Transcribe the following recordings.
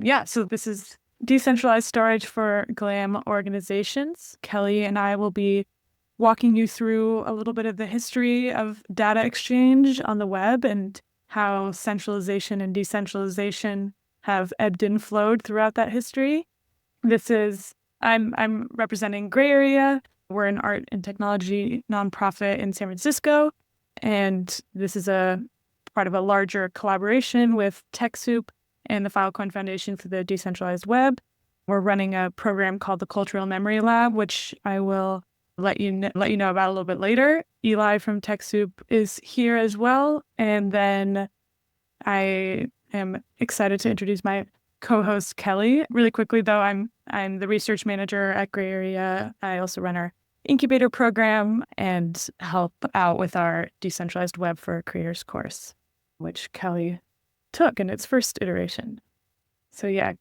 Yeah, so this is decentralized storage for GLAM organizations. Kelly and I will be walking you through a little bit of the history of data exchange on the web and how centralization and decentralization have ebbed and flowed throughout that history. I'm representing Gray Area. We're an art and technology nonprofit in San Francisco, and this is a part of a larger collaboration with TechSoup and the Filecoin Foundation for the Decentralized Web. We're running a program called the Cultural Memory Lab, which I will let you know about a little bit later. Eli from TechSoup is here as well, and then I am excited to introduce my co-host Kelly. Really quickly, though, I'm the research manager at Gray Area. I also run our incubator program and help out with our Decentralized Web for Creators course, which Kelly took in its first iteration. So yeah.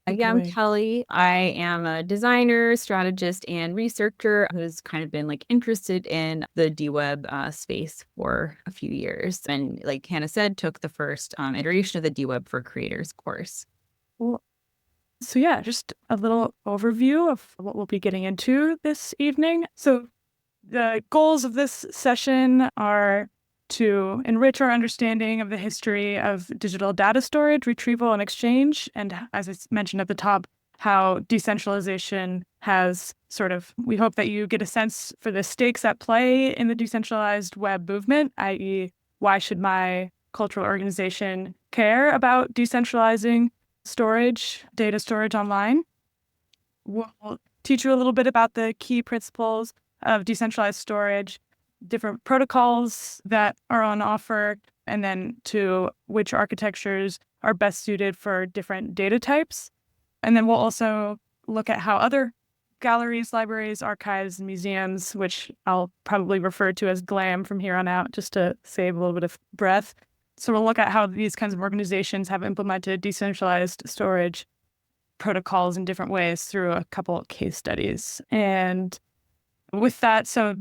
Yeah, I'm Kelly. I am a designer, strategist, and researcher who's kind of been interested in the DWeb space for a few years. And like Hannah said, took the first iteration of the DWeb for Creators course. Cool. So yeah, just a little overview of what we'll be getting into this evening. So the goals of this session are to enrich our understanding of the history of digital data storage, retrieval, and exchange. And as I mentioned at the top, how decentralization has we hope that you get a sense for the stakes at play in the decentralized web movement, i.e., why should my cultural organization care about decentralizing data storage online? We'll teach you a little bit about the key principles of decentralized storage, different protocols that are on offer, and then to which architectures are best suited for different data types. And then we'll also look at how other galleries, libraries, archives, and museums, which I'll probably refer to as GLAM from here on out, just to save a little bit of breath. So we'll look at how these kinds of organizations have implemented decentralized storage protocols in different ways through a couple of case studies. And with that, so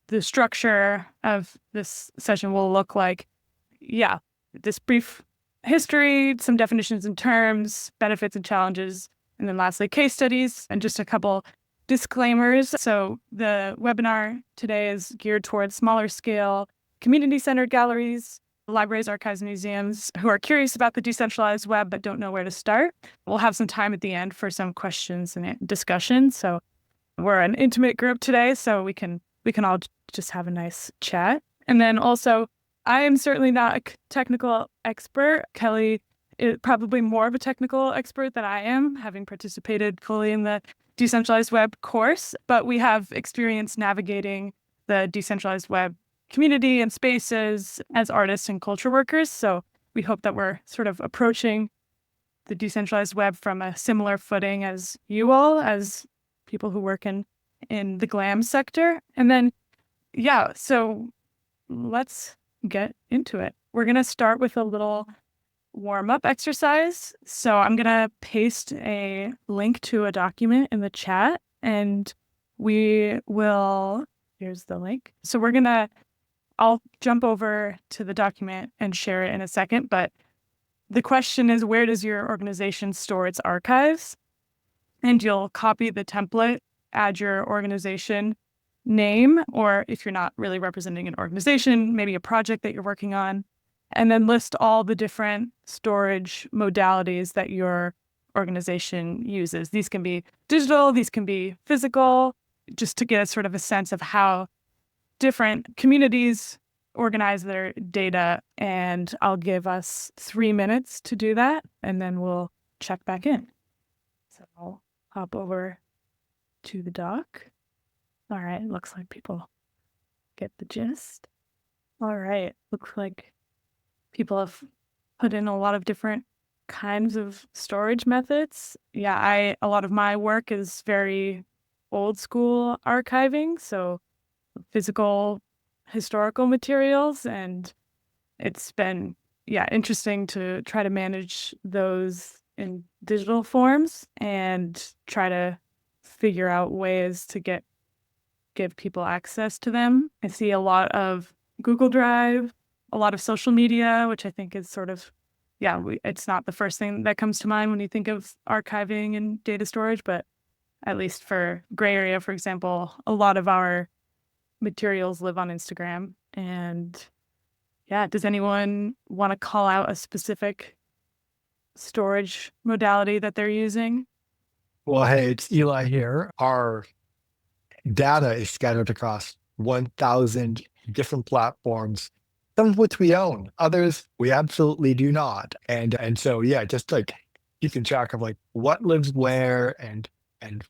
the structure of this session will look like, this brief history, some definitions and terms, benefits and challenges, and then lastly, case studies, and just a couple disclaimers. So the webinar today is geared towards smaller scale, community-centered galleries, libraries, archives, and museums who are curious about the decentralized web but don't know where to start. We'll have some time at the end for some questions and discussion. So we're an intimate group today, so we can all just have a nice chat. And then also, I am certainly not a technical expert. Kelly is probably more of a technical expert than I am, having participated fully in the Decentralized Web course, but we have experience navigating the decentralized web community and spaces as artists and culture workers. So we hope that we're sort of approaching the decentralized web from a similar footing as you all, as people who work in the GLAM sector. And then, so let's get into it. We're going to start with a little warm-up exercise. So I'm going to paste a link to a document in the chat, and here's the link. So I'll jump over to the document and share it in a second, but the question is, where does your organization store its archives? And you'll copy the template, add your organization name, or if you're not really representing an organization, maybe a project that you're working on, and then list all the different storage modalities that your organization uses. These can be digital, these can be physical, just to get sort of a sense of how different communities organize their data. And I'll give us 3 minutes to do that, and then we'll check back in. So I'll hop over to the doc. All right, looks like people get the gist. All right, looks like people have put in a lot of different kinds of storage methods. A lot of my work is very old school archiving, so physical historical materials, and it's been interesting to try to manage those in digital forms and try to figure out ways to give people access to them. I see a lot of Google Drive, a lot of social media, which I think is sort of it's not the first thing that comes to mind when you think of archiving and data storage, but at least for gray area, for example, a lot of our materials live on Instagram. And yeah, does anyone want to call out a specific storage modality that they're using? Well, hey, it's Eli here. Our data is scattered across 1,000 different platforms, some of which we own, others we absolutely do not. And so yeah, just like keeping track of like what lives where and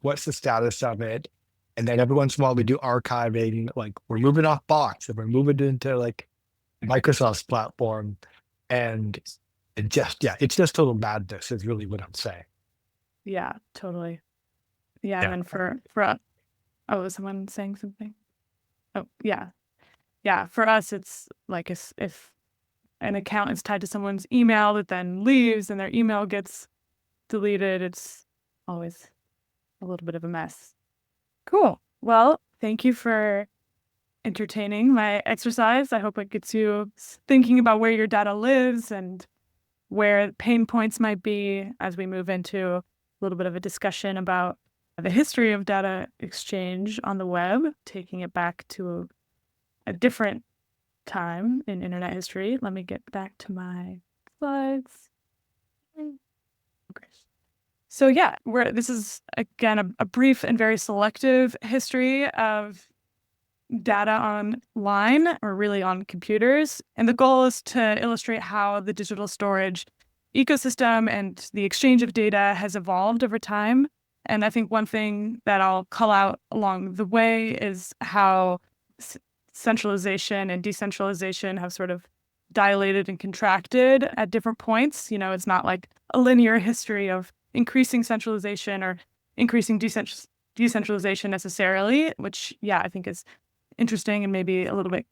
what's the status of it. And then every once in a while we do archiving, like we're moving off Box and we're moving into like Microsoft's platform. And it's just total madness is really what I'm saying. Yeah, totally. Yeah, Yeah. and then oh, is someone saying something? Oh, yeah. Yeah, for us, it's like if an account is tied to someone's email that then leaves and their email gets deleted, it's always a little bit of a mess. Cool. Well, thank you for entertaining my exercise. I hope it gets you thinking about where your data lives and where pain points might be as we move into a little bit of a discussion about the history of data exchange on the web, taking it back to a different time in internet history. Let me get back to my slides. Okay. So yeah, this is again a brief and very selective history of data online, or really on computers. And the goal is to illustrate how the digital storage ecosystem and the exchange of data has evolved over time. And I think one thing that I'll call out along the way is how centralization and decentralization have sort of dilated and contracted at different points. It's not like a linear history of increasing centralization or increasing decentralization necessarily, which, I think is interesting and maybe a little bit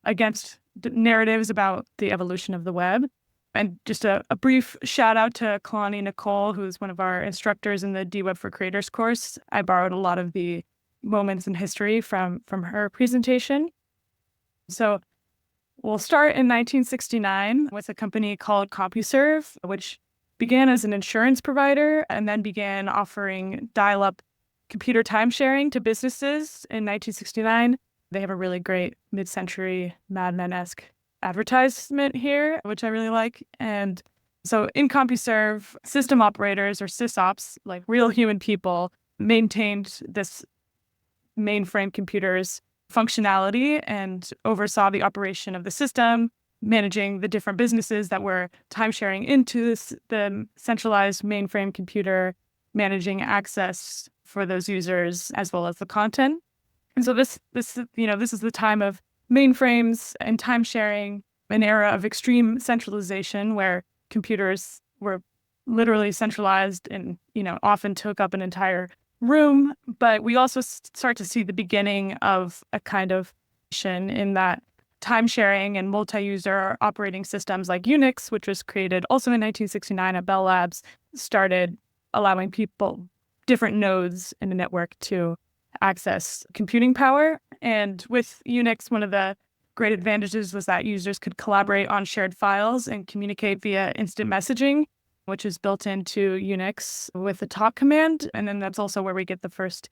against narratives about the evolution of the web. And just a brief shout out to Kalani Nicole, who's one of our instructors in the DWeb for Creators course. I borrowed a lot of the moments in history from her presentation. So we'll start in 1969 with a company called CompuServe, which began as an insurance provider and then began offering dial-up computer time sharing to businesses in 1969. They have a really great mid-century Mad Men-esque advertisement here, which I really like. And so in CompuServe, system operators, or sysops, like real human people, maintained this mainframe computer's functionality and oversaw the operation of the system, managing the different businesses that were time sharing into the centralized mainframe computer, managing access for those users as well as the content. And so this is the time of mainframes and time sharing, an era of extreme centralization where computers were literally centralized and, often took up an entire room. But we also start to see the beginning of a kind of in that time sharing and multi-user operating systems like Unix, which was created also in 1969 at Bell Labs, started allowing people, different nodes in the network, to access computing power. And with Unix, one of the great advantages was that users could collaborate on shared files and communicate via instant messaging, which is built into Unix with the talk command. And then that's also where we get the first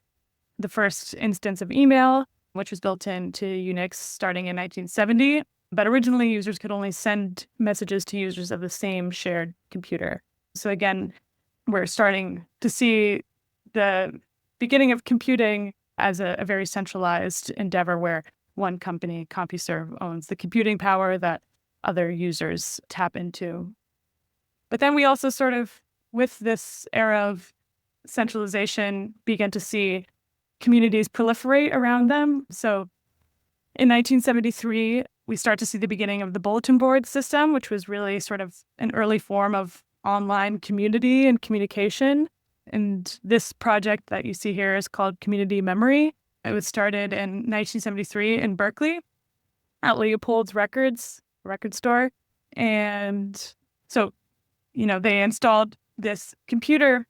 instance of email, which was built into Unix starting in 1970. But originally, users could only send messages to users of the same shared computer. So again, we're starting to see the beginning of computing as a very centralized endeavor where one company, CompuServe, owns the computing power that other users tap into. But then we also sort of, with this era of centralization, began to see communities proliferate around them. So in 1973, we start to see the beginning of the bulletin board system, which was really sort of an early form of online community and communication. And this project that you see here is called Community Memory. It was started in 1973 in Berkeley at Leopold's record store. And so, they installed this computer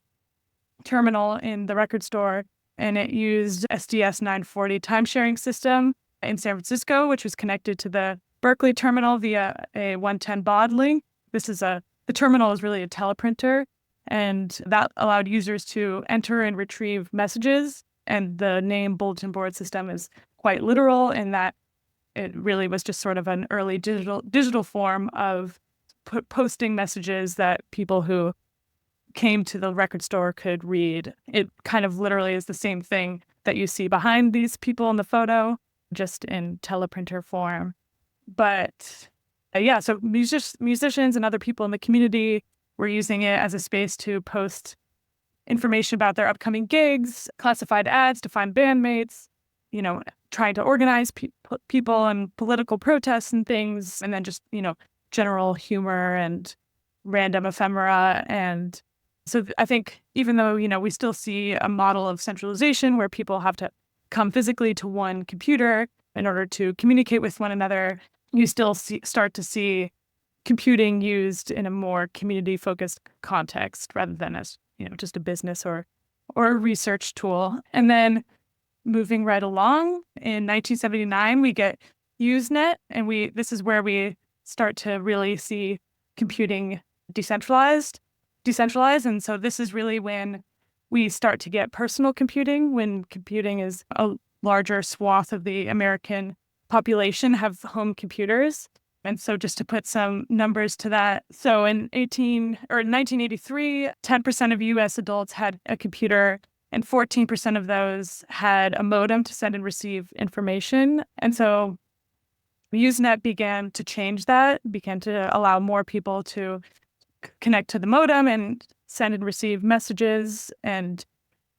terminal in the record store, and it used SDS 940 time-sharing system in San Francisco, which was connected to the Berkeley terminal via a 110 baud link. This is a the terminal is really a teleprinter, and that allowed users to enter and retrieve messages. And the name bulletin board system is quite literal in that it really was just sort of an early digital form of posting messages that people who came to the record store could read. It kind of literally is the same thing that you see behind these people in the photo, just in teleprinter form. But yeah, so musicians and other people in the community were using it as a space to post information about their upcoming gigs, classified ads to find bandmates, trying to organize people and political protests and things, and then just, general humor and random ephemera. And so I think even though, we still see a model of centralization where people have to come physically to one computer in order to communicate with one another, you still start to see computing used in a more community-focused context rather than as, just a business or a research tool. And then moving right along, in 1979, we get Usenet, and this is where we start to really see computing decentralized. And so this is really when we start to get personal computing, when computing is a larger swath of the American population have home computers. And so just to put some numbers to that, so in 1983, 10% of US adults had a computer, and 14% of those had a modem to send and receive information. And so Usenet began to change that, began to allow more people to connect to the modem and send and receive messages. And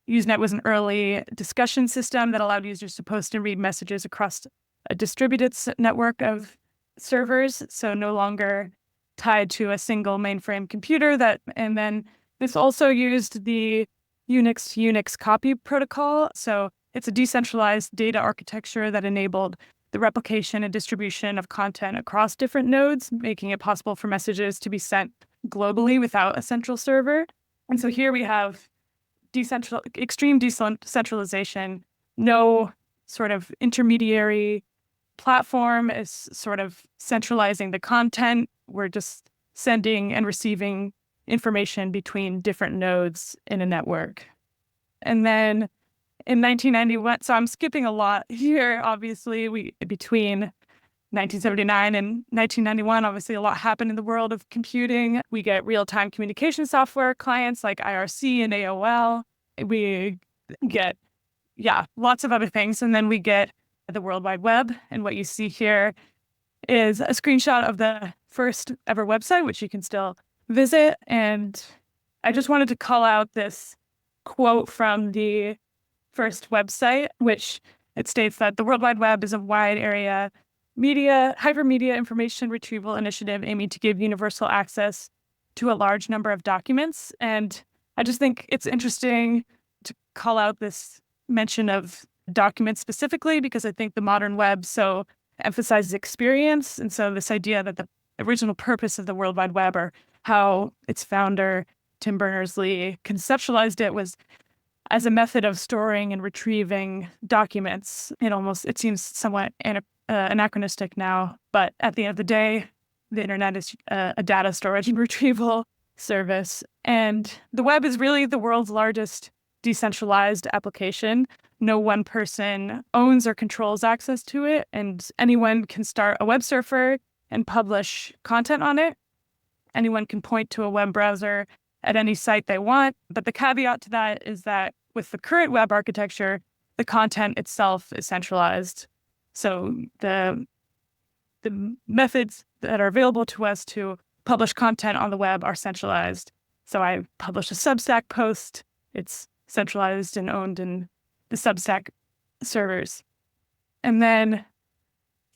Usenet was an early discussion system that allowed users to post and read messages across a distributed network of servers, so no longer tied to a single mainframe computer. And then this also used the Unix copy protocol. So it's a decentralized data architecture that enabled the replication and distribution of content across different nodes, making it possible for messages to be sent globally without a central server. And so here we have extreme decentralization. No sort of intermediary platform is sort of centralizing the content. We're just sending and receiving information between different nodes in a network. And then in 1991, so I'm skipping a lot here, obviously, between 1979 and 1991, obviously a lot happened in the world of computing. We get real-time communication software clients like IRC and AOL. We get, lots of other things. And then we get the World Wide Web. And what you see here is a screenshot of the first ever website, which you can still visit. And I just wanted to call out this quote from the first website, which it states that the World Wide Web is a wide area hypermedia information retrieval initiative aiming to give universal access to a large number of documents. And I just think it's interesting to call out this mention of documents specifically, because I think the modern web so emphasizes experience. And so this idea that the original purpose of the World Wide Web, or how its founder, Tim Berners-Lee, conceptualized it, was as a method of storing and retrieving documents. It seems somewhat anachronistic now, but at the end of the day, the internet is a data storage and retrieval service. And the web is really the world's largest decentralized application. No one person owns or controls access to it, and anyone can start a web surfer and publish content on it. Anyone can point to a web browser at any site they want. But the caveat to that is that with the current web architecture, the content itself is centralized. So the methods that are available to us to publish content on the web are centralized. So I publish a Substack post. It's centralized and owned in the Substack servers. And then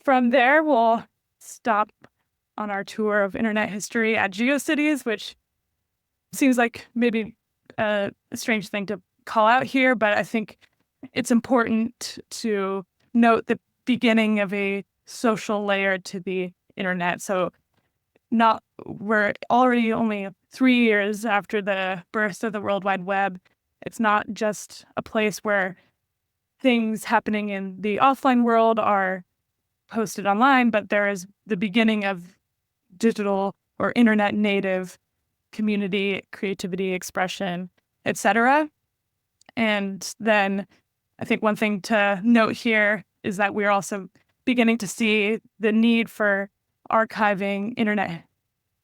from there, we'll stop on our tour of internet history at GeoCities, which seems like maybe a strange thing to call out here, but I think it's important to note the beginning of a social layer to the internet. So we're already only 3 years after the birth of the World Wide Web. It's not just a place where things happening in the offline world are posted online, but there is the beginning of digital or internet native community, creativity, expression, etc. And then I think one thing to note here is that we're also beginning to see the need for archiving internet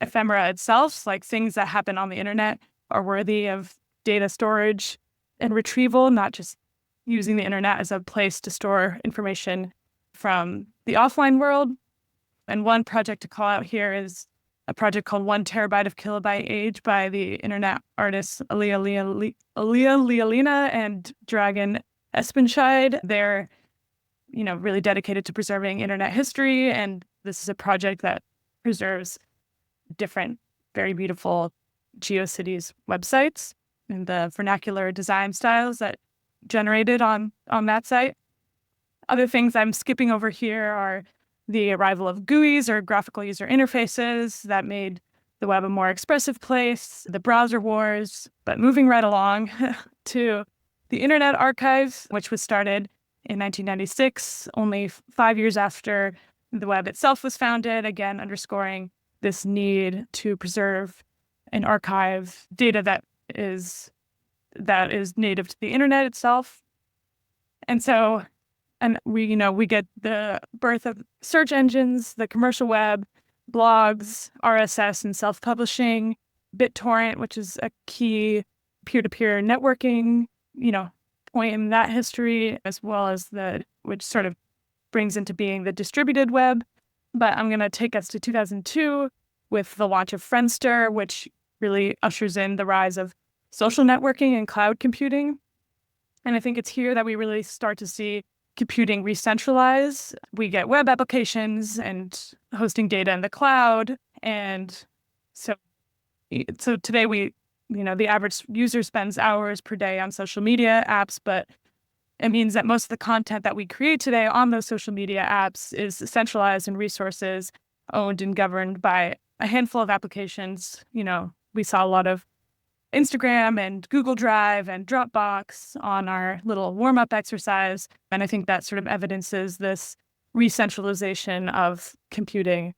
ephemera itself, like things that happen on the internet are worthy of data storage and retrieval, not just using the internet as a place to store information from the offline world. And one project to call out here is a project called 1 Terabyte of Kilobyte Age by the internet artists Aaliyah Lealina and Dragon Espenscheid. They're, really dedicated to preserving internet history. And this is a project that preserves different, very beautiful GeoCities websites and the vernacular design styles that generated on that site. Other things I'm skipping over here are the arrival of GUIs, or graphical user interfaces, that made the web a more expressive place, the browser wars. But moving right along to the Internet Archive, which was started in 1996, only 5 years after the web itself was founded, again underscoring this need to preserve and archive data that is native to the internet itself. And so, and we get the birth of search engines, the commercial web, blogs, RSS, and self-publishing, BitTorrent, which is a key peer-to-peer networking, point in that history, as well as which sort of brings into being the distributed web. But I'm going to take us to 2002 with the launch of Friendster, which really ushers in the rise of social networking and cloud computing. And I think it's here that we really start to see computing re-centralize. We get web applications and hosting data in the cloud. And so today the average user spends hours per day on social media apps, but it means that most of the content that we create today on those social media apps is centralized in resources owned and governed by a handful of applications. We saw a lot of Instagram and Google Drive and Dropbox on our little warm-up exercise. And I think that sort of evidences this re-centralization of computing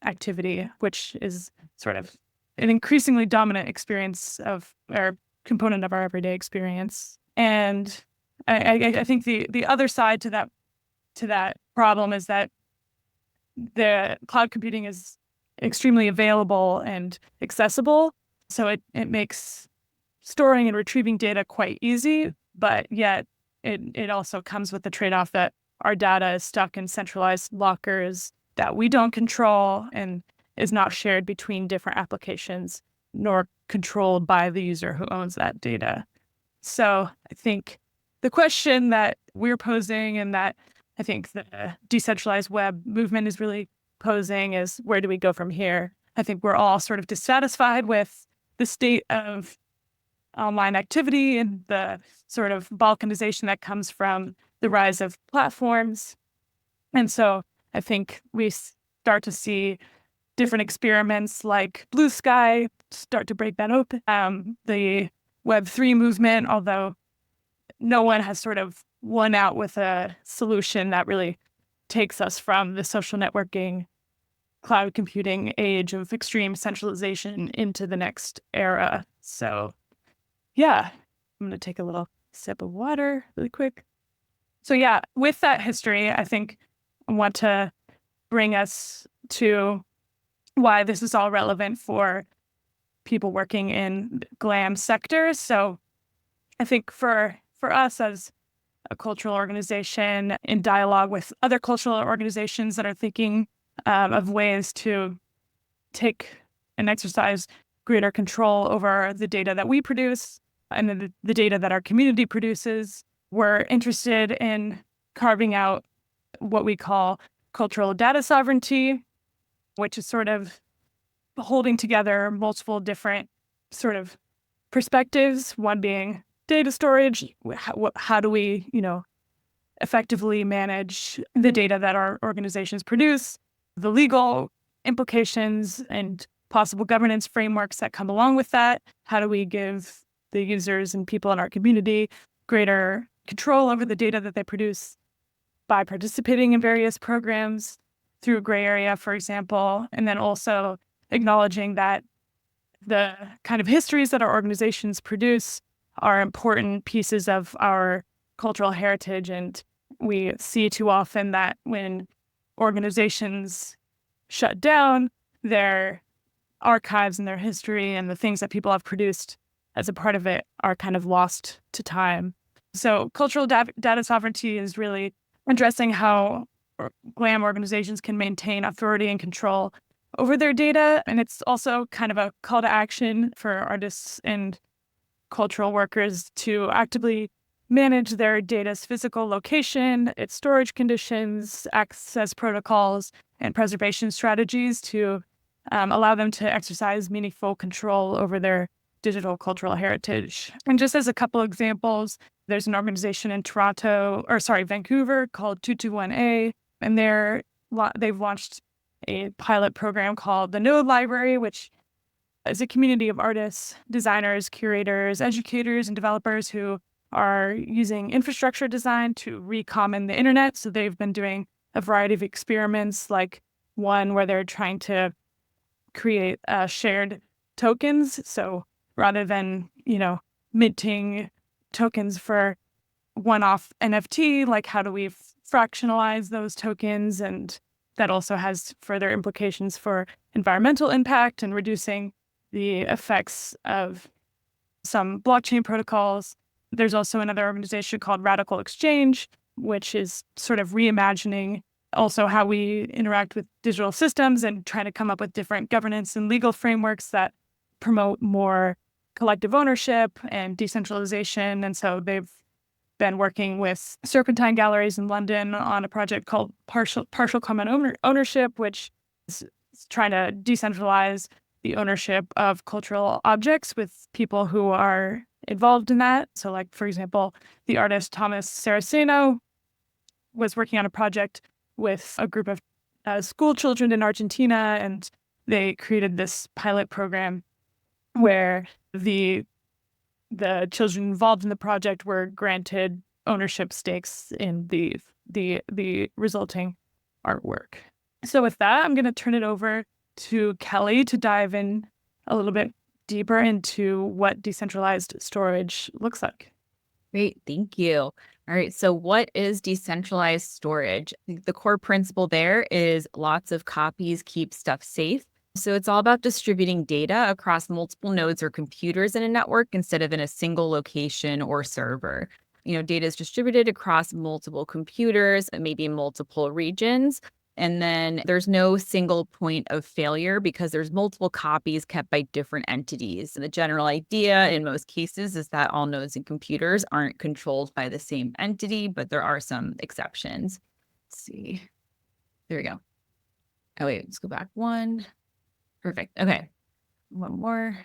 activity, which is sort of an increasingly dominant experience or component of our everyday experience. And I think the other side to that problem is that the cloud computing is extremely available and accessible. So it makes storing and retrieving data quite easy, but yet it also comes with the trade-off that our data is stuck in centralized lockers that we don't control and is not shared between different applications, nor controlled by the user who owns that data. So I think the question that we're posing, and that I think the decentralized web movement is really posing, is where do we go from here? I think we're all sort of dissatisfied with the state of online activity and the sort of balkanization that comes from the rise of platforms. And so I think we start to see different experiments like Blue Sky start to break that open. The Web3 movement, although no one has sort of won out with a solution that really takes us from the social networking, cloud computing age of extreme centralization into the next era. So yeah, I'm going to take a little sip of water really quick. So yeah, with that history, I think I want to bring us to why this is all relevant for people working in GLAM sectors. So I think for us as a cultural organization, in dialogue with other cultural organizations that are thinking of ways to take and exercise greater control over the data that we produce and the data that our community produces, we're interested in carving out what we call cultural data sovereignty, which is sort of holding together multiple different sort of perspectives, one being data storage. How do we, effectively manage the data that our organizations produce, the legal implications and possible governance frameworks that come along with that? How do we give the users and people in our community greater control over the data that they produce by participating in various programs through a gray area, for example? And then also acknowledging that the kind of histories that our organizations produce are important pieces of our cultural heritage. And we see too often that when organizations shut down, their archives and their history and the things that people have produced as a part of it are kind of lost to time. So cultural data sovereignty is really addressing how GLAM organizations can maintain authority and control over their data. And it's also kind of a call to action for artists and cultural workers to actively manage their data's physical location, its storage conditions, access protocols, and preservation strategies to allow them to exercise meaningful control over their digital cultural heritage. And just as a couple examples, there's an organization in Vancouver called 221A, and they've launched a pilot program called the Node Library, which is a community of artists, designers, curators, educators, and developers who are using infrastructure design to recommon the internet. So they've been doing a variety of experiments, like one where they're trying to create shared tokens. So rather than, minting tokens for one-off NFT, like how do we fractionalize those tokens? And that also has further implications for environmental impact and reducing the effects of some blockchain protocols. There's also another organization called Radical Exchange, which is sort of reimagining also how we interact with digital systems and trying to come up with different governance and legal frameworks that promote more collective ownership and decentralization. And so they've been working with Serpentine Galleries in London on a project called Partial Common Ownership, which is trying to decentralize the ownership of cultural objects with people who are involved in that. So like, for example, the artist Thomas Saraceno was working on a project with a group of school children in Argentina, and they created this pilot program where the children involved in the project were granted ownership stakes in the resulting artwork. So with that, I'm going to turn it over to Kelly to dive in a little bit deeper into what decentralized storage looks like. Great, thank you. All right, so what is decentralized storage? I think the core principle there is lots of copies keep stuff safe. So it's all about distributing data across multiple nodes or computers in a network instead of in a single location or server. Data is distributed across multiple computers, maybe multiple regions. And then there's no single point of failure because there's multiple copies kept by different entities. And the general idea in most cases is that all nodes and computers aren't controlled by the same entity, but there are some exceptions. Let's see. There we go. Oh, wait, let's go back one. Perfect. Okay. One more.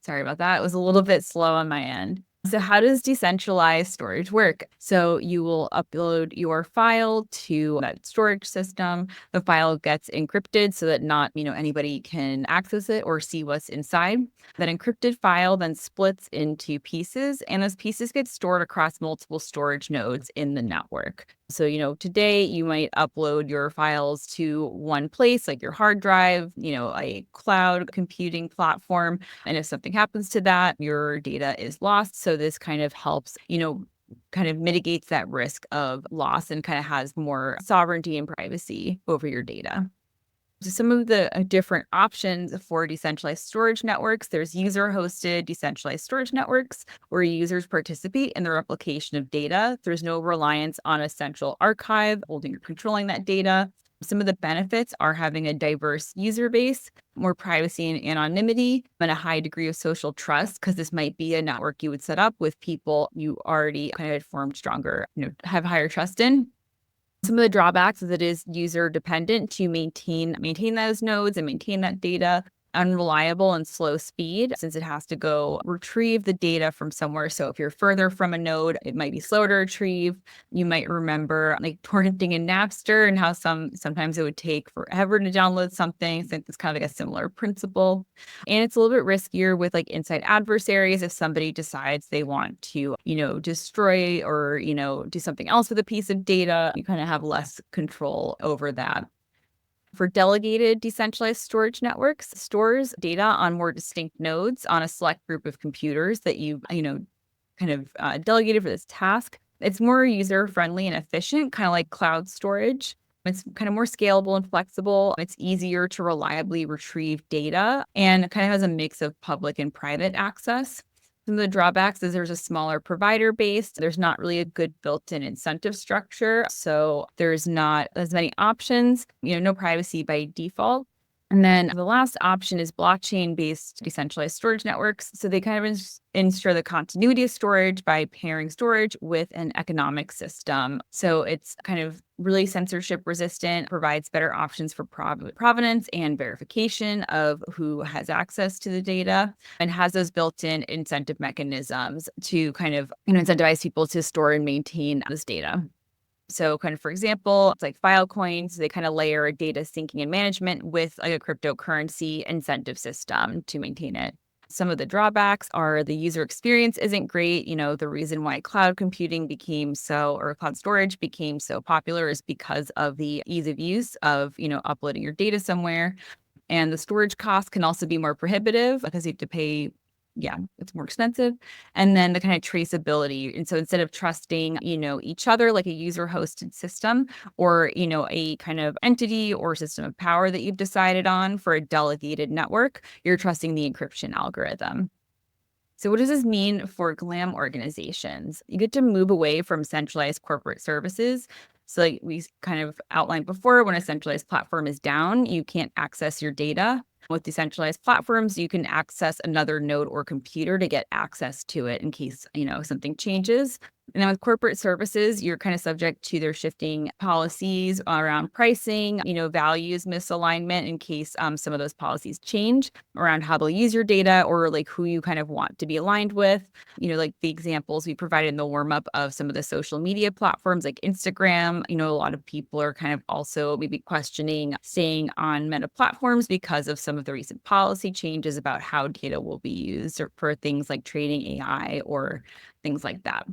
Sorry about that. It was a little bit slow on my end. So how does decentralized storage work? So you will upload your file to that storage system. The file gets encrypted so that not, anybody can access it or see what's inside. That encrypted file then splits into pieces, and those pieces get stored across multiple storage nodes in the network. So, today you might upload your files to one place, like your hard drive, a cloud computing platform. And if something happens to that, your data is lost. So this kind of helps, kind of mitigates that risk of loss and kind of has more sovereignty and privacy over your data. So some of the different options for decentralized storage networks, there's user-hosted decentralized storage networks where users participate in the replication of data. There's no reliance on a central archive holding or controlling that data. Some of the benefits are having a diverse user base, more privacy and anonymity, and a high degree of social trust, because this might be a network you would set up with people you already kind of formed stronger, have higher trust in. Some of the drawbacks is it is user dependent to maintain those nodes and maintain that data. Unreliable and slow speed, since it has to go retrieve the data from somewhere. So if you're further from a node, it might be slower to retrieve. You might remember like torrenting in Napster and how sometimes it would take forever to download something. So it's kind of like a similar principle. And it's a little bit riskier with like inside adversaries. If somebody decides they want to, destroy or, do something else with a piece of data, you kind of have less control over that. For delegated decentralized storage networks, stores data on more distinct nodes on a select group of computers that delegated for this task. It's more user-friendly and efficient, kind of like cloud storage. It's kind of more scalable and flexible. It's easier to reliably retrieve data and kind of has a mix of public and private access. Some of the drawbacks is there's a smaller provider base. There's not really a good built-in incentive structure. So there's not as many options, no privacy by default. And then the last option is blockchain-based decentralized storage networks. So they kind of ensure the continuity of storage by pairing storage with an economic system. So it's kind of really censorship resistant, provides better options for provenance and verification of who has access to the data, and has those built-in incentive mechanisms to kind of incentivize people to store and maintain this data. So kind of, for example, it's like Filecoin. So they kind of layer a data syncing and management with like a cryptocurrency incentive system to maintain it. Some of the drawbacks are the user experience isn't great. The reason why cloud computing or cloud storage became so popular is because of the ease of use of, uploading your data somewhere. And the storage costs can also be more prohibitive because you have to pay. Yeah, it's more expensive. And then the kind of traceability. And so instead of trusting, each other like a user hosted system or, a kind of entity or system of power that you've decided on for a delegated network, you're trusting the encryption algorithm. So what does this mean for GLAM organizations? You get to move away from centralized corporate services. So like we kind of outlined before, when a centralized platform is down, you can't access your data. With decentralized platforms, you can access another node or computer to get access to it in case, something changes. And then with corporate services, you're kind of subject to their shifting policies around pricing, values misalignment in case some of those policies change around how they'll use your data or like who you kind of want to be aligned with. Like the examples we provided in the warm up of some of the social media platforms like Instagram. A lot of people are kind of also maybe questioning staying on Meta platforms because of some of the recent policy changes about how data will be used or for things like training AI or things like that.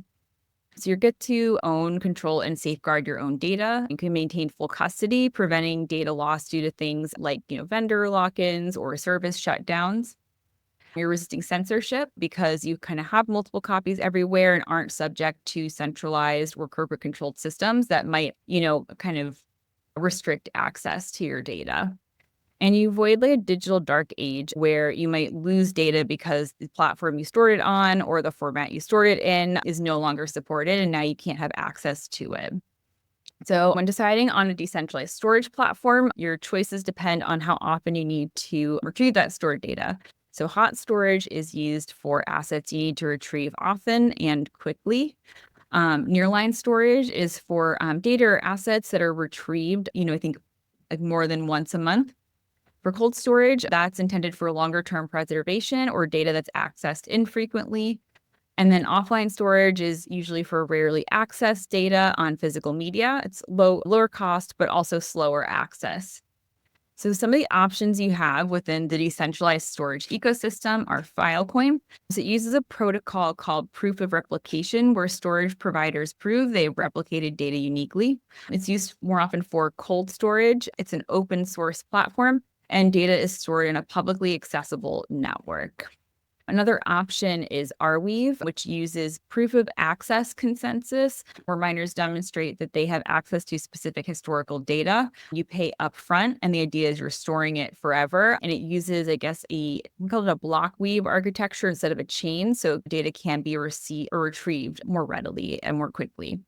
So you get to own, control, and safeguard your own data. You can maintain full custody, preventing data loss due to things like, vendor lock-ins or service shutdowns. You're resisting censorship because you kind of have multiple copies everywhere and aren't subject to centralized or corporate controlled systems that might, kind of restrict access to your data. And you avoid like a digital dark age where you might lose data because the platform you stored it on or the format you stored it in is no longer supported and now you can't have access to it. So when deciding on a decentralized storage platform, your choices depend on how often you need to retrieve that stored data. So hot storage is used for assets you need to retrieve often and quickly. Nearline storage is for data or assets that are retrieved, I think like more than once a month. For cold storage, that's intended for longer-term preservation or data that's accessed infrequently. And then offline storage is usually for rarely accessed data on physical media. It's lower cost, but also slower access. So some of the options you have within the decentralized storage ecosystem are Filecoin. So it uses a protocol called proof of replication, where storage providers prove they replicated data uniquely. It's used more often for cold storage. It's an open source platform, and data is stored in a publicly accessible network. Another option is Arweave, which uses proof of access consensus, where miners demonstrate that they have access to specific historical data. You pay upfront, and the idea is you're storing it forever. And it uses, we call it a block weave architecture instead of a chain, so data can be received or retrieved more readily and more quickly.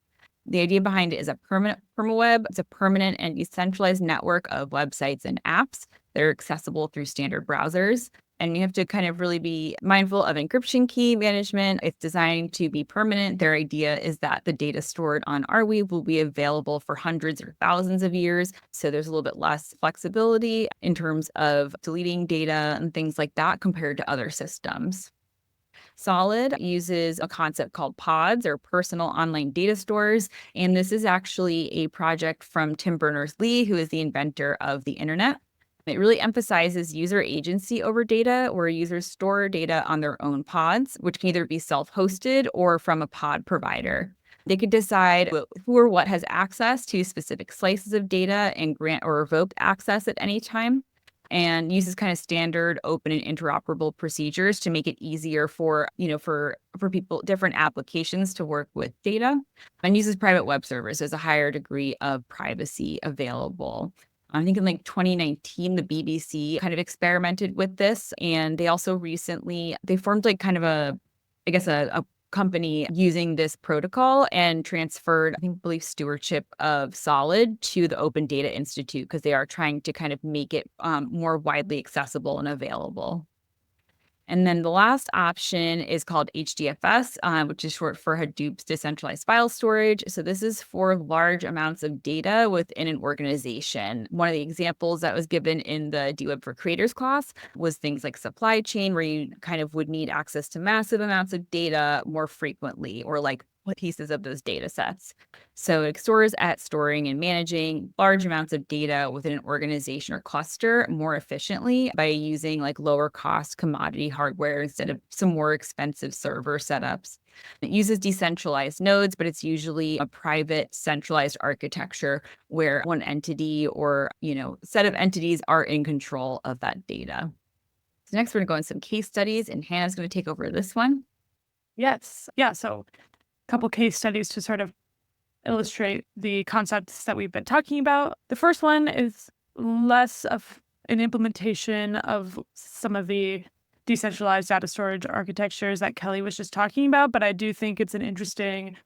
The idea behind it is a permaweb. It's a permanent and decentralized network of websites and apps that are accessible through standard browsers. And you have to kind of really be mindful of encryption key management. It's designed to be permanent. Their idea is that the data stored on Arweave will be available for hundreds or thousands of years. So there's a little bit less flexibility in terms of deleting data and things like that compared to other systems. Solid uses a concept called pods, or personal online data stores. And this is actually a project from Tim Berners-Lee, who is the inventor of the internet. It really emphasizes user agency over data, where users store data on their own pods, which can either be self-hosted or from a pod provider. They could decide who or what has access to specific slices of data and grant or revoke access at any time, and uses kind of standard open and interoperable procedures to make it easier for, for people, different applications to work with data, and uses private web servers. There's a higher degree of privacy available. I think in like 2019, the BBC kind of experimented with this, and they also they formed like kind of a company using this protocol and transferred, I believe, stewardship of Solid to the Open Data Institute because they are trying to kind of make it more widely accessible and available. And then the last option is called HDFS, which is short for Hadoop's decentralized file storage. So this is for large amounts of data within an organization. One of the examples that was given in the DWeb for Creators class was things like supply chain, where you kind of would need access to massive amounts of data more frequently, or like pieces of those data sets. So it stores at storing and managing large amounts of data within an organization or cluster more efficiently by using like lower cost commodity hardware instead of some more expensive server setups. It uses decentralized nodes, but it's usually a private centralized architecture where one entity or, set of entities are in control of that data. So next we're going to go in some case studies, and Hannah's going to take over this one. Yes. Yeah. So couple case studies to sort of illustrate the concepts that we've been talking about. The first one is less of an implementation of some of the decentralized data storage architectures that Kelly was just talking about, but I do think it's an interesting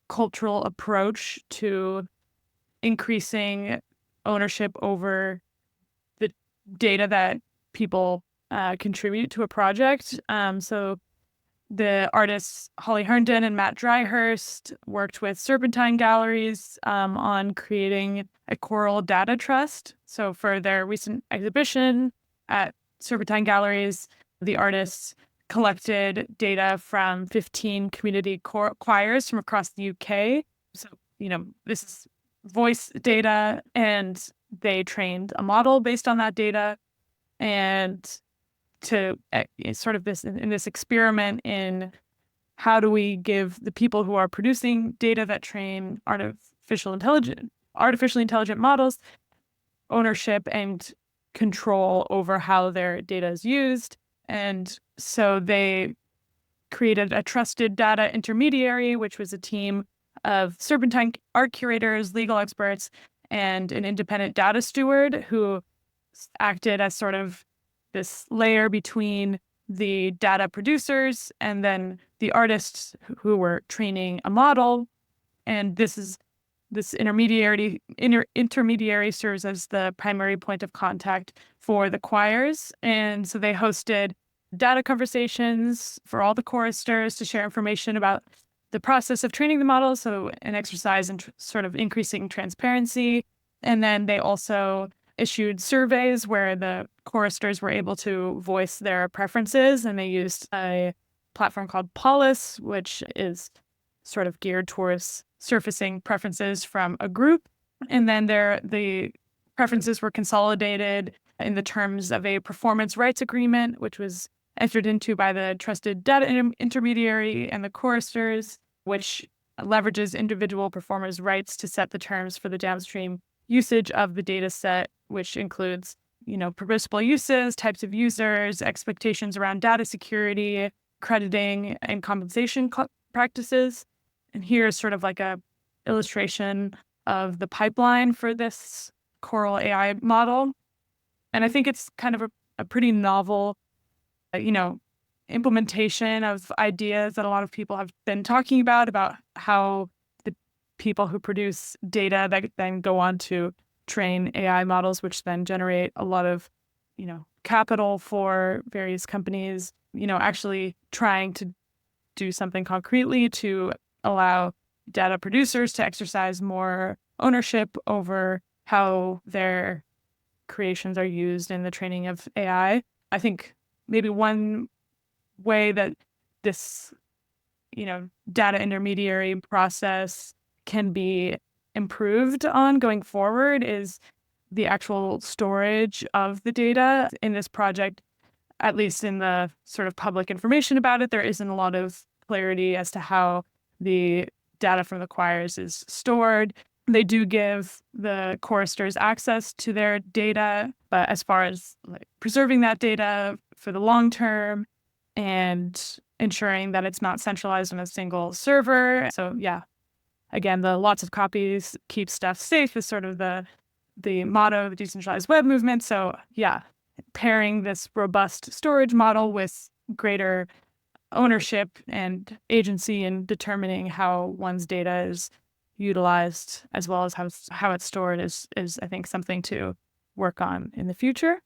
cultural approach to increasing ownership over the data that people contribute to a project. So the artists Holly Herndon and Matt Dryhurst worked with Serpentine Galleries on creating a choral data trust. So for their recent exhibition at Serpentine Galleries, the artists collected data from 15 community choirs from across the UK. So, this is voice data, and they trained a model based on that data. And to sort of in this experiment in how do we give the people who are producing data that train artificially intelligent models ownership and control over how their data is used. And so they created a trusted data intermediary, which was a team of Serpentine art curators, legal experts, and an independent data steward who acted as sort of this layer between the data producers and then the artists who were training a model. And this intermediary serves as the primary point of contact for the choirs. And so they hosted data conversations for all the choristers to share information about the process of training the model. So an exercise in sort of increasing transparency. And then they also issued surveys where the choristers were able to voice their preferences, and they used a platform called Polis, which is sort of geared towards surfacing preferences from a group. And then the preferences were consolidated in the terms of a performance rights agreement, which was entered into by the trusted data intermediary and the choristers, which leverages individual performers' rights to set the terms for the downstream usage of the data set, which includes, permissible uses, types of users, expectations around data security, crediting, and compensation practices. And here is sort of like a illustration of the pipeline for this Coral AI model. And I think it's kind of a pretty novel, implementation of ideas that a lot of people have been talking about how the people who produce data that then go on to train AI models, which then generate a lot of, capital for various companies, actually trying to do something concretely to allow data producers to exercise more ownership over how their creations are used in the training of AI. I think maybe one way that this, data intermediary process can be improved on going forward is the actual storage of the data. In this project, at least in the sort of public information about it, there isn't a lot of clarity as to how the data from the choirs is stored. They do give the choristers access to their data, but as far as like preserving that data for the long term and ensuring that it's not centralized on a single server. So yeah, again, the lots of copies keep stuff safe is sort of the motto of the decentralized web movement. So yeah, pairing this robust storage model with greater ownership and agency in determining how one's data is utilized as well as how it's stored is I think something to work on in the future.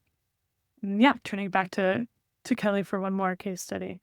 And yeah, turning back to Kelly for one more case study.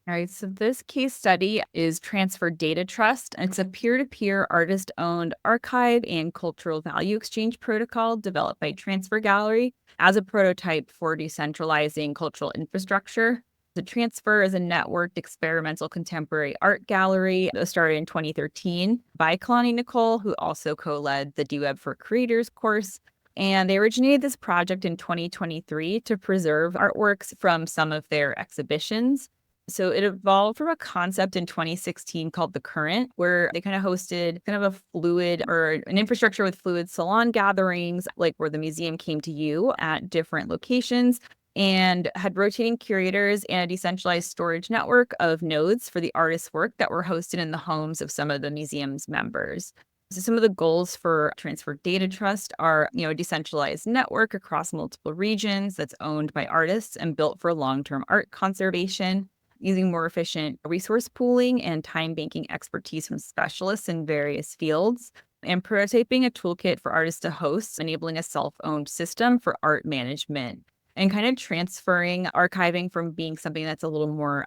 All right, so this case study is Transfer Data Trust. It's a peer-to-peer artist-owned archive and cultural value exchange protocol developed by Transfer Gallery as a prototype for decentralizing cultural infrastructure. The Transfer is a networked experimental contemporary art gallery that started in 2013 by Kalani Nicole, who also co-led the DWeb for Creators course. And they originated this project in 2023 to preserve artworks from some of their exhibitions. So it evolved from a concept in 2016 called The Current, where they kind of hosted kind of a fluid or an infrastructure with fluid salon gatherings, like where the museum came to you at different locations, and had rotating curators and a decentralized storage network of nodes for the artist's work that were hosted in the homes of some of the museum's members. So some of the goals for Transfer Data Trust are, a decentralized network across multiple regions that's owned by artists and built for long-term art conservation, using more efficient resource pooling and time banking expertise from specialists in various fields, and prototyping a toolkit for artists to host, enabling a self-owned system for art management, and kind of transferring archiving from being something that's a little more,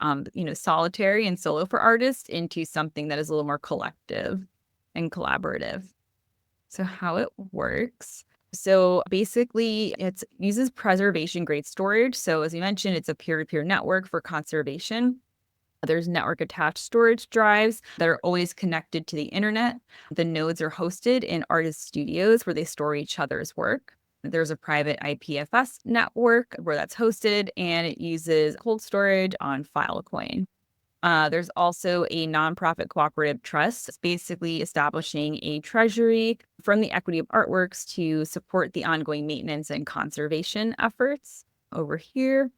solitary and solo for artists into something that is a little more collective and collaborative. So how it works. So basically, it uses preservation-grade storage. So as you mentioned, it's a peer-to-peer network for conservation. There's network-attached storage drives that are always connected to the internet. The nodes are hosted in artist studios where they store each other's work. There's a private IPFS network where that's hosted, and it uses cold storage on Filecoin. There's also a nonprofit cooperative trust, basically establishing a treasury from the equity of artworks to support the ongoing maintenance and conservation efforts over here.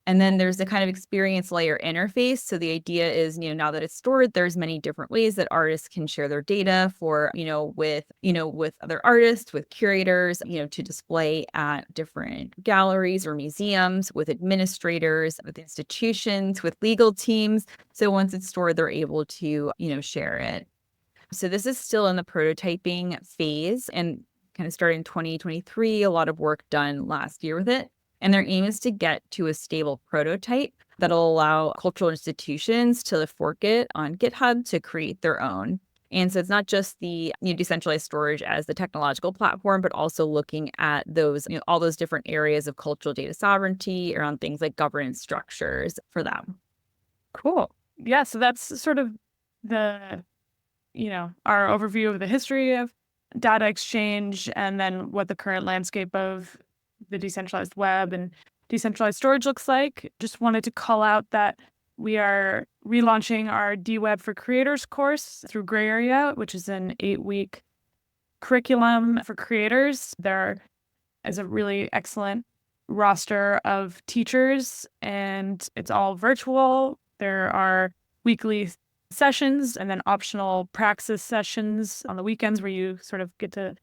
And then there's the kind of experience layer interface. So the idea is, now that it's stored, there's many different ways that artists can share their data for, with other artists, with curators, to display at different galleries or museums, with administrators, with institutions, with legal teams. So once it's stored, they're able to, share it. So this is still in the prototyping phase and kind of started in 2023, a lot of work done last year with it. And their aim is to get to a stable prototype that'll allow cultural institutions to fork it on GitHub to create their own. And so it's not just the decentralized storage as the technological platform, but also looking at those, all those different areas of cultural data sovereignty around things like governance structures for them. Cool. Yeah, so that's sort of the, our overview of the history of data exchange and then what the current landscape of the decentralized web and decentralized storage looks like. Just wanted to call out that we are relaunching our DWeb for Creators course through Gray Area, which is an 8-week curriculum for creators. There is a really excellent roster of teachers, and it's all virtual. There are weekly sessions and then optional praxis sessions on the weekends where you sort of get to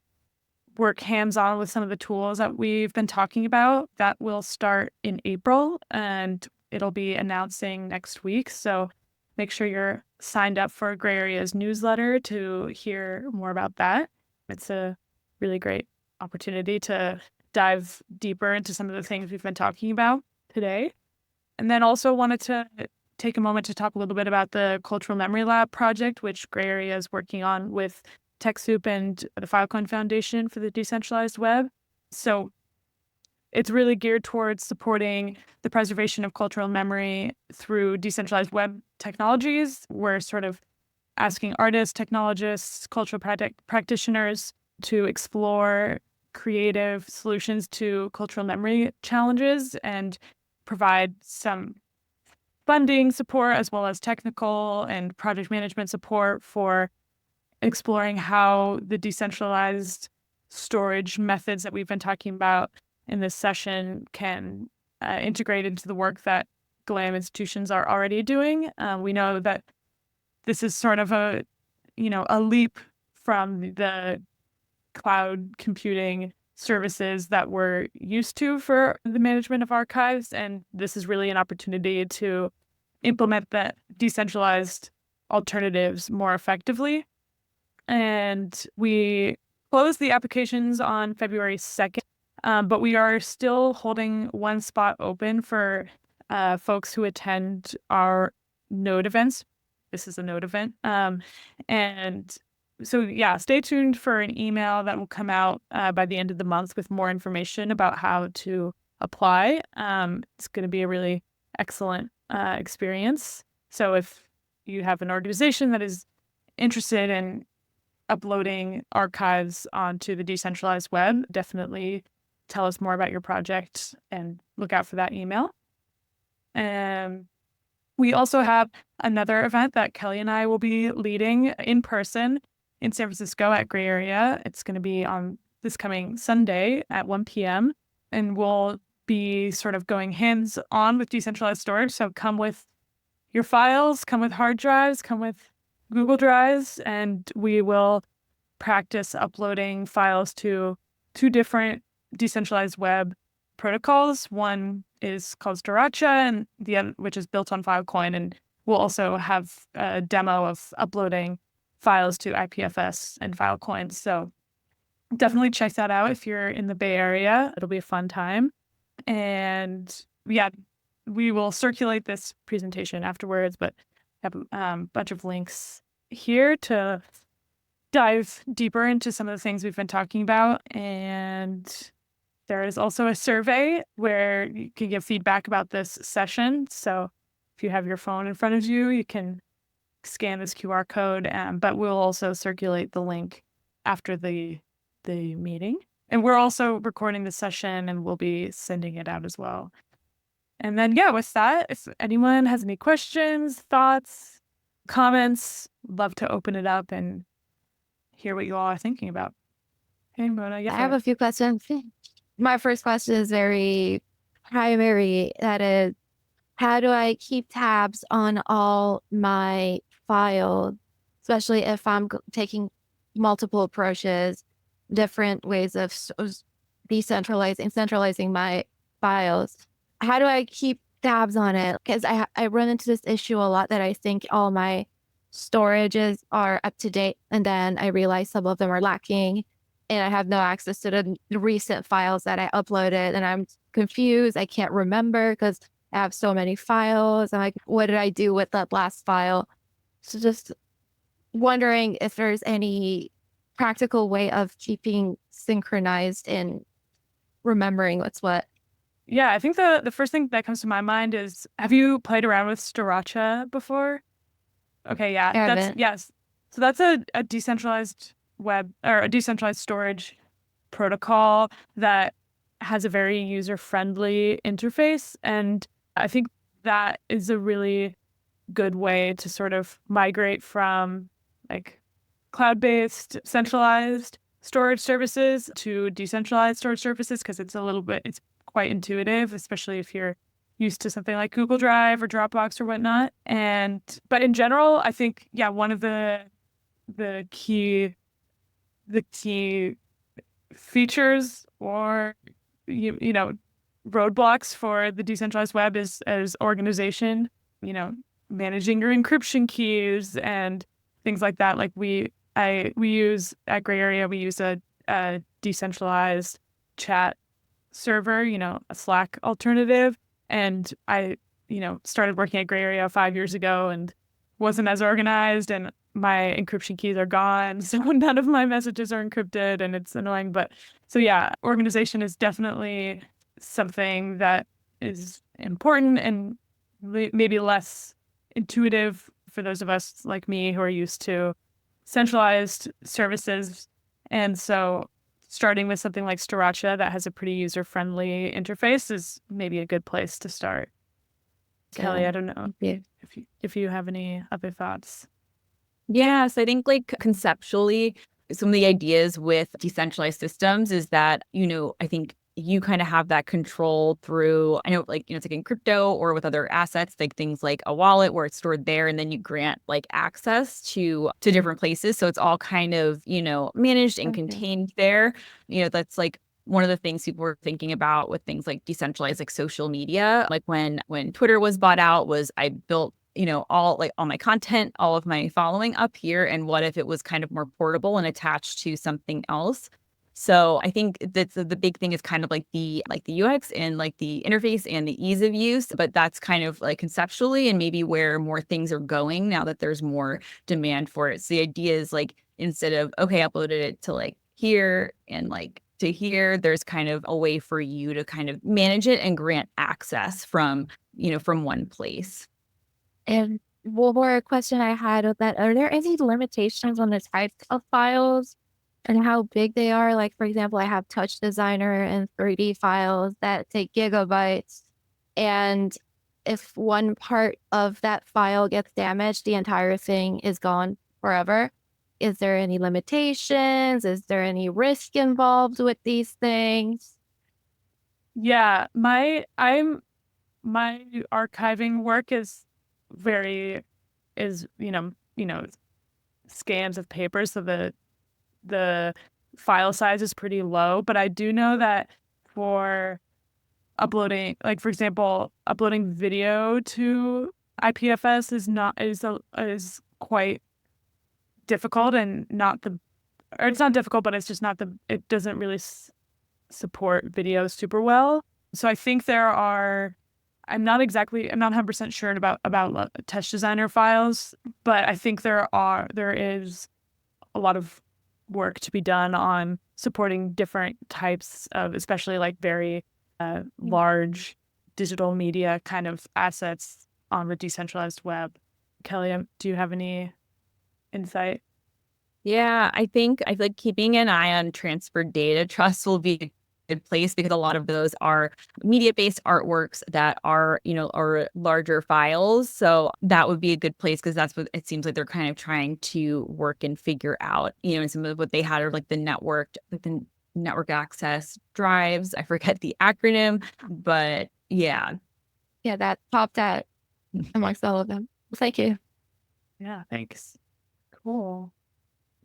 work hands-on with some of the tools that we've been talking about. That will start in April, and it'll be announcing next week. So make sure you're signed up for Gray Area's newsletter to hear more about that. It's a really great opportunity to dive deeper into some of the things we've been talking about today. And then also wanted to take a moment to talk a little bit about the Cultural Memory Lab project, which Gray Area is working on with TechSoup and the Filecoin Foundation for the Decentralized Web. So it's really geared towards supporting the preservation of cultural memory through decentralized web technologies. We're sort of asking artists, technologists, cultural practitioners to explore creative solutions to cultural memory challenges and provide some funding support as well as technical and project management support for exploring how the decentralized storage methods that we've been talking about in this session can integrate into the work that GLAM institutions are already doing. We know that this is sort of a leap from the cloud computing services that we're used to for the management of archives. And this is really an opportunity to implement the decentralized alternatives more effectively. And we closed the applications on February 2nd, but we are still holding one spot open for folks who attend our node events. This is a node event. And so, yeah, stay tuned for an email that will come out by the end of the month with more information about how to apply. It's going to be a really excellent experience. So if you have an organization that is interested in uploading archives onto the decentralized web, definitely tell us more about your project and look out for that email. And we also have another event that Kelly and I will be leading in person in San Francisco at Gray Area. It's going to be on this coming Sunday at 1 p.m. And we'll be sort of going hands-on with decentralized storage. So come with your files, come with hard drives, come with Google Drives, and we will practice uploading files to two different decentralized web protocols. One is called Sriracha, and the other, which is built on Filecoin, and we'll also have a demo of uploading files to IPFS and Filecoin. So definitely check that out if you're in the Bay Area. It'll be a fun time. And yeah, we will circulate this presentation afterwards, but have a bunch of links here to dive deeper into some of the things we've been talking about. And there is also a survey where you can give feedback about this session. So if you have your phone in front of you, you can scan this QR code, but we'll also circulate the link after the meeting. And we're also recording the session and we'll be sending it out as well. And then, yeah, with that, if anyone has any questions, thoughts, comments, love to open it up and hear what you all are thinking about. Hey, Mona. Yeah, I have a few questions. My first question is very primary. That is, how do I keep tabs on all my files, especially if I'm taking multiple approaches, different ways of centralizing my files? How do I keep tabs on it? Because I run into this issue a lot that I think all my storages are up to date, and then I realize some of them are lacking, and I have no access to the recent files that I uploaded, and I'm confused. I can't remember because I have so many files. I'm like, what did I do with that last file? So just wondering if there's any practical way of keeping synchronized and remembering what's what. Yeah, I think the first thing that comes to my mind is, have you played around with Sriracha before? Okay, yeah. Yes. So that's a decentralized web or a decentralized storage protocol that has a very user-friendly interface. And I think that is a really good way to sort of migrate from like cloud-based centralized storage services to decentralized storage services, because it's quite intuitive, especially if you're used to something like Google Drive or Dropbox or whatnot. But in general, I think, yeah, one of the key features or roadblocks for the decentralized web is organization, managing your encryption keys and things like that. Like we use at Gray Area, we use a decentralized chat server, a Slack alternative. And I, started working at Gray Area 5 years ago and wasn't as organized, and my encryption keys are gone. So none of my messages are encrypted, and it's annoying. But so yeah, organization is definitely something that is important and maybe less intuitive for those of us like me who are used to centralized services. And so starting with something like Sriracha that has a pretty user-friendly interface is maybe a good place to start. Kelly, I don't know Yeah. if you have any other thoughts. Yeah, so I think like conceptually, some of the ideas with decentralized systems is that, I think you kind of have that control through, I know like, it's like in crypto or with other assets, like things like a wallet where it's stored there and then you grant like access to different places. So it's all kind of, managed and contained there. That's like one of the things people were thinking about with things like decentralized, like social media. Like when Twitter was bought out, was I built all my content, all of my following up here. And what if it was kind of more portable and attached to something else? So I think that's the big thing is kind of like the UX and like the interface and the ease of use, but that's kind of like conceptually and maybe where more things are going now that there's more demand for it. So the idea is like, instead of, okay, uploaded it to like here and like to here, there's kind of a way for you to kind of manage it and grant access from one place. And one more question I had with that, are there any limitations on the types of files and how big they are? Like, for example, I have Touch Designer and 3D files that take gigabytes. And if one part of that file gets damaged, the entire thing is gone forever. Is there any limitations? Is there any risk involved with these things? Yeah, my archiving work is scans of paper, so the file size is pretty low. But I do know that for uploading, like for example, uploading video to IPFS is quite difficult, and it's not difficult, but it's just not it doesn't really support video super well. So I think I'm not 100% sure about Touch Designer files, but I think there is a lot of work to be done on supporting different types of, especially like very large digital media kind of assets on the decentralized web. Kelly, do you have any insight? Yeah, I feel like keeping an eye on transferred data trust will be a good place because a lot of those are media-based artworks that are larger files. So that would be a good place because that's what it seems like they're kind of trying to work and figure out. And some of what they had are like the network access drives. I forget the acronym, but yeah. Yeah, that popped out amongst all of them. Thank you. Yeah, thanks. Cool.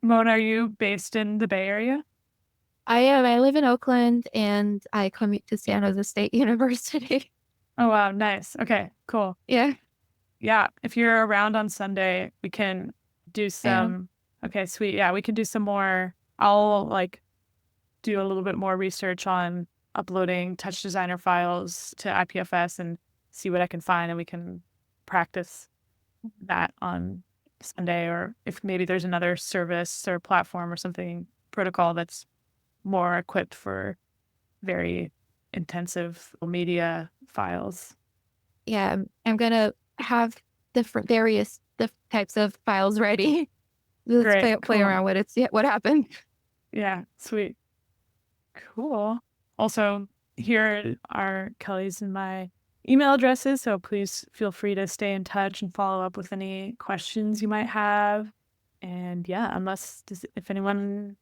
Mona, are you based in the Bay Area? I am. I live in Oakland and I commute to San Jose State University. Oh, wow. Nice. Okay, cool. Yeah. Yeah. If you're around on Sunday, we can do some. Okay, sweet. Yeah, we can do some more. I'll do a little bit more research on uploading Touch Designer files to IPFS and see what I can find, and we can practice that on Sunday, or if maybe there's another service or platform or something, protocol that's more equipped for very intensive media files. Yeah. I'm going to have various types of files ready. Let's Great. play Cool. around with it. See what happened. Yeah, sweet. Cool. Also, here are Kelly's and my email addresses, so please feel free to stay in touch and follow up with any questions you might have. And yeah, if anyone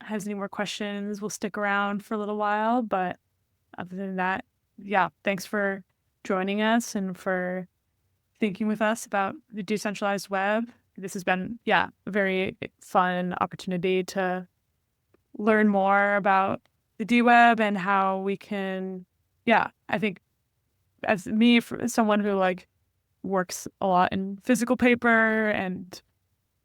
has any more questions, we'll stick around for a little while. But other than that, yeah, thanks for joining us and for thinking with us about the decentralized web. This has been, a very fun opportunity to learn more about the DWeb and how we can, I think as me, for someone who works a lot in physical paper and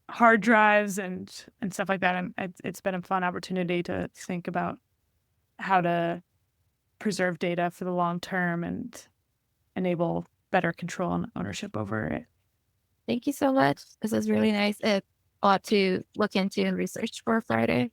hard drives and stuff like that, and it's been a fun opportunity to think about how to preserve data for the long term and enable better control and ownership over it. Thank you so much. This is really nice. It's a lot to look into and research for Friday.